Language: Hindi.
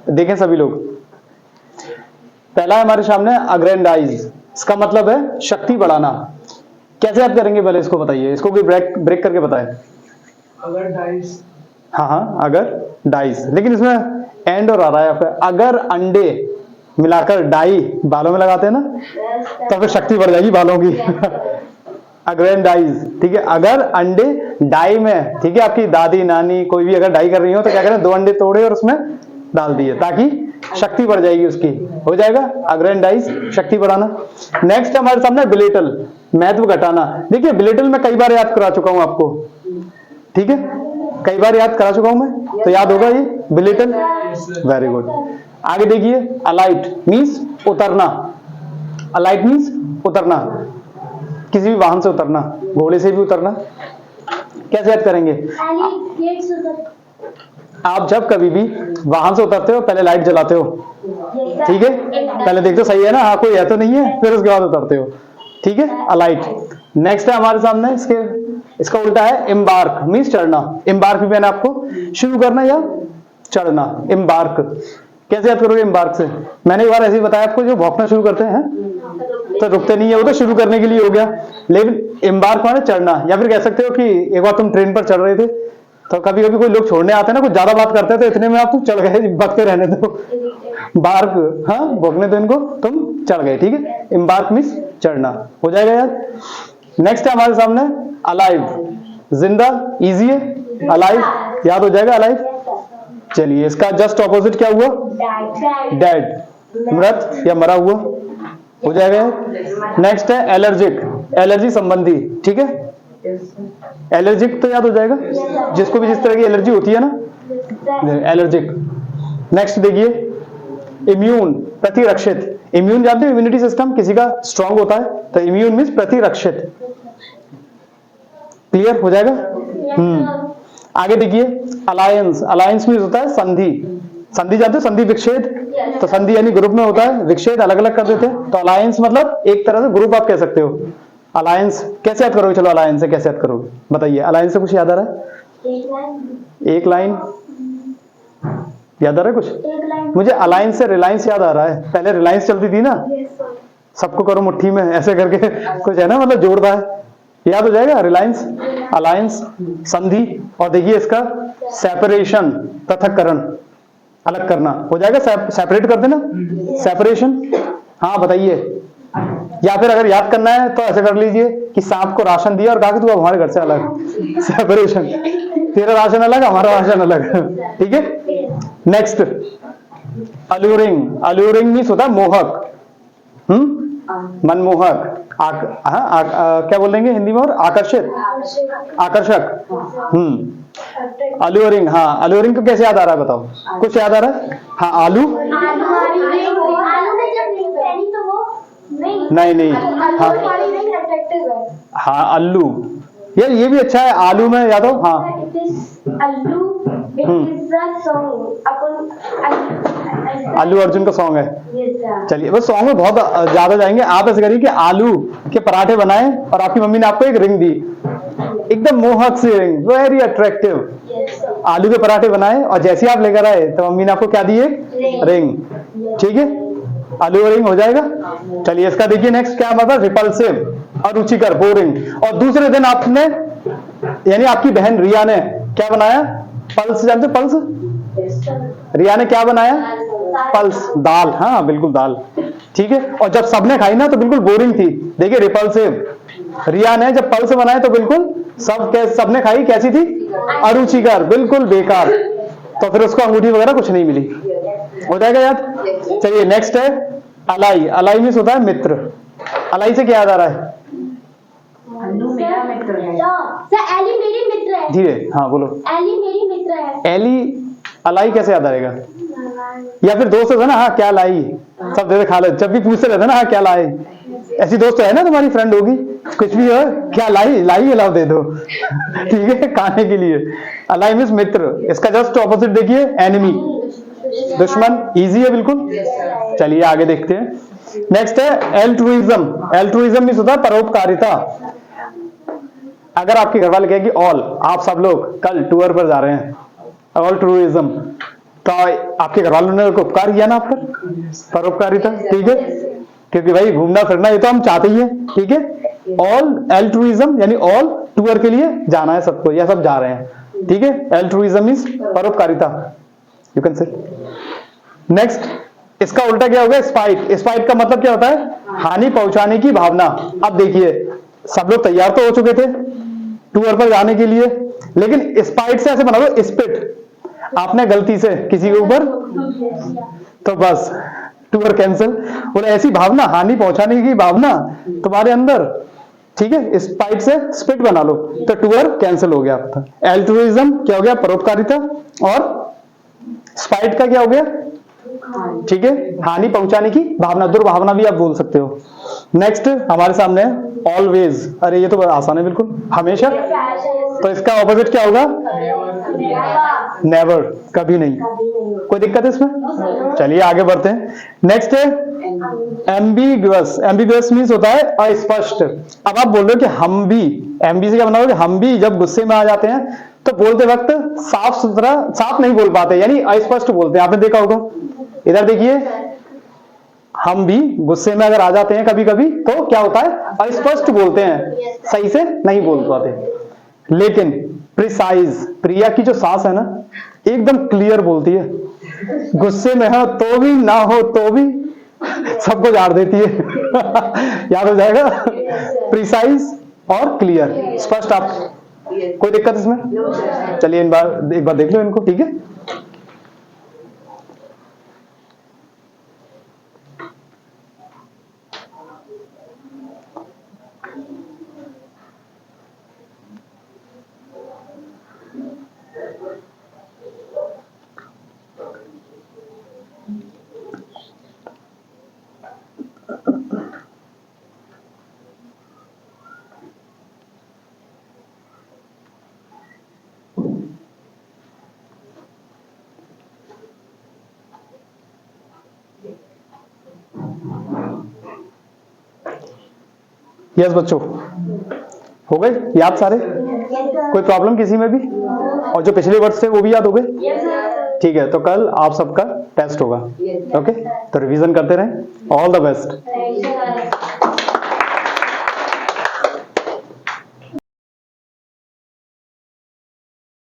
देखें सभी लोग, पहला है हमारे सामने अग्रेंडाइज, इसका मतलब है शक्ति बढ़ाना। कैसे याद करेंगे पहले इसको बताइए, इसको कोई ब्रेक करके बताए। अगर डाइस, हाँ अगर डाइस, लेकिन इसमें एंड और आ रहा है आपका। अगर अंडे मिलाकर डाई बालों में लगाते हैं ना, तो फिर शक्ति बढ़ जाएगी बालों की। अग्रेंडाइज, ठीक है। अगर अंडे डाई में, ठीक है, आपकी दादी नानी कोई भी अगर डाई कर रही हो तो क्या करें, 2 अंडे तोड़े और उसमें डाल दिए ताकि शक्ति बढ़ जाएगी उसकी, हो जाएगा अग्रेंडाइज, शक्ति बढ़ाना। नेक्स्ट हमारे सामने बिलेटल, महत्व घटाना। देखिए बिलेटल में कई बार याद करा चुका हूं आपको, ठीक है, कई बार याद करा चुका हूं मैं, तो याद होगा ये बिलेटल। Very good. आगे देखिए, अलाइट मीन्स उतरना। अलाइट मीन्स उतरना, किसी भी वाहन से उतरना, घोड़े से भी उतरना। कैसे याद करेंगे, आप जब कभी भी वाहन से उतरते हो पहले लाइट जलाते हो, ठीक है, पहले देखते हो सही है ना, हाँ कोई है तो नहीं है, फिर उसके बाद उतरते हो, ठीक है, अलाइट। नेक्स्ट है हमारे सामने इसका उल्टा है एम्बार्क मीन्स चढ़ना। एम्बार्क भी मैंने आपको शुरू करना या चढ़ना, एम्बार्क। कैसे याद करोगे एम्बार्क से, मैंने एक बार ऐसे ही बताया आपको, जो भौंकना शुरू करते हैं तो रुकते नहीं है, वो तो शुरू करने के लिए हो गया, लेकिन एम्बार्क माने चढ़ना। या फिर कह सकते हो कि एक बार तुम ट्रेन पर चढ़ रहे थे, तो कभी कभी कोई लोग छोड़ने आते हैं ना, कुछ ज्यादा बात करते हैं, तो इतने में आप चढ़ गए, बकते रहने दो, बार्क, हाँ भौंकने दो इनको, तुम चढ़ गए, ठीक है, एम्बार्क मीन्स चढ़ना, हो जाएगा यार। नेक्स्ट है हमारे सामने अलाइव, जिंदा, इजी है, अलाइव याद हो जाएगा, अलाइव। चलिए इसका जस्ट ऑपोजिट क्या हुआ, डेड, मृत या मरा हुआ, हो जाएगा यार। नेक्स्ट है एलर्जिक, एलर्जी संबंधी, ठीक है, एलर्जिक तो याद हो जाएगा, जिसको भी जिस तरह की एलर्जी होती है ना, एलर्जिक। नेक्स्ट देखिए इम्यून, प्रतिरक्षित। इम्यून जानते हो, इम्यूनिटी सिस्टम किसी का स्ट्रांग होता है, तो इम्यून मीन्स प्रतिरक्षित, क्लियर हो जाएगा। आगे देखिए अलायंस, अलायंस मीन्स होता है संधि। संधि जानते हो, संधि विच्छेद, तो संधि यानी ग्रुप में होता है, विच्छेद अलग अलग कर देते हैं, तो अलायंस मतलब एक तरह से ग्रुप आप कह सकते हो। अलायंस कैसे याद करोगे, चलो अलायंस से कैसे याद करोगे बताइए, अलायंस से कुछ याद आ रहा है, एक लाइन याद आ रहा है कुछ, मुझे अलायंस से रिलायंस याद आ रहा है, पहले रिलायंस चलती थी ना, सबको करो मुट्ठी में ऐसे करके कुछ है ना, मतलब जोड़ता है, याद हो जाएगा, रिलायंस, अलायंस, संधि। और देखिए इसका सेपरेशन, पृथक्करण, अलग करना, हो जाएगा, सेपरेट कर देना, सेपरेशन। हाँ बताइए, या फिर अगर याद करना है तो ऐसे कर लीजिए कि सांप को राशन दिया और कहा कि तू अब हमारे घर से अलग, सेपरेशन, तेरा राशन अलग हमारा राशन अलग, ठीक है। नेक्स्ट अलूरिंग, अलूरिंग मीन्स होता है मोहक, मनमोहक, क्या बोलेंगे हिंदी में, और आकर्षित, आकर्षक, अलूरिंग। हाँ अलूरिंग को कैसे याद आ रहा है बताओ, कुछ याद आ रहा है, हाँ आलू, नहीं, हाँ अल्लू, यार ये भी अच्छा है, आलू में याद हो, हाँ अल्लू अर्जुन का सॉन्ग है। चलिए बस सॉन्ग में बहुत ज्यादा जाएंगे, आप ऐसे करिए कि आलू के पराठे बनाए और आपकी मम्मी ने आपको एक रिंग दी, एकदम मोहक सी रिंग, वेरी अट्रैक्टिव। आलू के पराठे बनाए और जैसे आप लेकर आए तो मम्मी ने आपको क्या दी, रिंग, ठीक है, आलू रिंग हो जाएगा। चलिए इसका देखिए नेक्स्ट क्या मतलब, रिपल्सिव, अरुचिकर, बोरिंग। और दूसरे दिन आपने, यानी आपकी बहन रिया ने क्या बनाया, पल्स, जानते पल्स, रिया ने क्या बनाया, पल्स, दाल, हाँ बिल्कुल दाल, ठीक है। और जब सबने खाई ना तो बिल्कुल बोरिंग थी, देखिए रिपल्सिव। रिया ने जब पल्स बनाए तो बिल्कुल सबने खाई, कैसी थी, अरुचिकर, बिल्कुल बेकार, तो फिर उसको अंगूठी वगैरह कुछ नहीं मिली, हो जाएगा याद। चलिए नेक्स्ट है अलाई, अलाई मीन्स होता है मित्र। अलाई से क्या याद आ रहा है, मेरा मित्र है सर, एली मेरी मित्र है, धीरे, हाँ बोलो, एली मेरी मित्र है, एली, अलाई कैसे याद आएगा, या फिर दोस्त है ना, हाँ क्या लाई, सब दे खा ले, जब भी पूछते रहते ना, हाँ क्या लाए, ऐसी दोस्त है ना तुम्हारी, फ्रेंड होगी, कुछ भी हो, क्या लाई, लाई अलाव दे दो, ठीक है, खाने के लिए। अलाई मीन्स मित्र, इसका जस्ट ऑपोजिट देखिए एनिमी, दुश्मन, इजी है बिल्कुल। चलिए आगे देखते हैं, नेक्स्ट है एल्ट्रुइज्म। एल्ट्रुइज्म मीन्स होता है परोपकारिता। अगर आपके घर वाले कहें कि ऑल, आप सब लोग कल टूर पर जा रहे हैं, ऑल्ट्रुइज्म, तो आपके घर वालों ने उपकार किया ना आप पर, परोपकारिता, ठीक है, क्योंकि भाई घूमना फिरना ये तो हम चाहते ही हैं, ठीक है। ऑल एल्ट्रुइज्म यानी ऑल टूर के लिए जाना है सबको, या सब जा रहे हैं, ठीक है। एल्ट्रुइज्म मींस परोपकारिता, यू कैन से। नेक्स्ट, इसका उल्टा क्या हो गया? स्पाइट। स्पाइट का मतलब क्या होता है? हानि पहुंचाने की भावना। अब देखिए, सब लोग तैयार तो हो चुके थे टूर पर जाने के लिए, लेकिन स्पाइट से ऐसे बना लो, स्पिट, आपने गलती से किसी के ऊपर, तो बस टूर कैंसिल। बोले ऐसी भावना, हानि पहुंचाने की भावना तुम्हारे अंदर, ठीक है, स्पाइट से स्पिट बना लो, तो टूर कैंसिल हो गया आपका। एल्ट्रुइज्म क्या हो गया? परोपकारिता। और स्पाइट का क्या हो गया? ठीक है, हानि पहुंचाने की भावना, दुर्भावना भी आप बोल सकते हो। नेक्स्ट हमारे सामने है ऑलवेज। अरे ये तो आसान है बिल्कुल, हमेशा। तो इसका ऑपोजिट क्या होगा? नेवर, कभी नहीं। कोई दिक्कत है इसमें? चलिए आगे बढ़ते हैं। नेक्स्ट है एम्बिगुअस। एम्बिगुअस मीन्स होता है अस्पष्ट। अब आप बोल रहे हो कि हम भी, एम्बी से क्या बनाओगे? हम भी जब गुस्से में आ जाते हैं तो बोलते वक्त साफ सुथरा, साफ नहीं बोल पाते, यानी अस्पष्ट बोलते हैं। आपने देखा होगा, इधर देखिए, हम भी गुस्से में अगर आ जाते हैं कभी कभी तो क्या होता है? अस्पष्ट बोलते हैं, सही से नहीं बोल पाते। लेकिन प्रिसाइज, प्रिया की जो सास है ना, एकदम क्लियर बोलती है, गुस्से में हो तो भी, ना हो तो भी, सबको झाड़ देती है। याद हो जाएगा? प्रिसाइज और क्लियर, स्पष्ट। आप कोई दिक्कत इसमें? चलिए एक बार देख लो इनको, ठीक है। यस बच्चों, हो गए याद सारे? कोई प्रॉब्लम किसी में भी? और जो पिछले वर्ष थे वो भी याद हो गए? ठीक है, तो कल आप सबका टेस्ट होगा, ओके। तो रिवीजन करते रहें। All the best.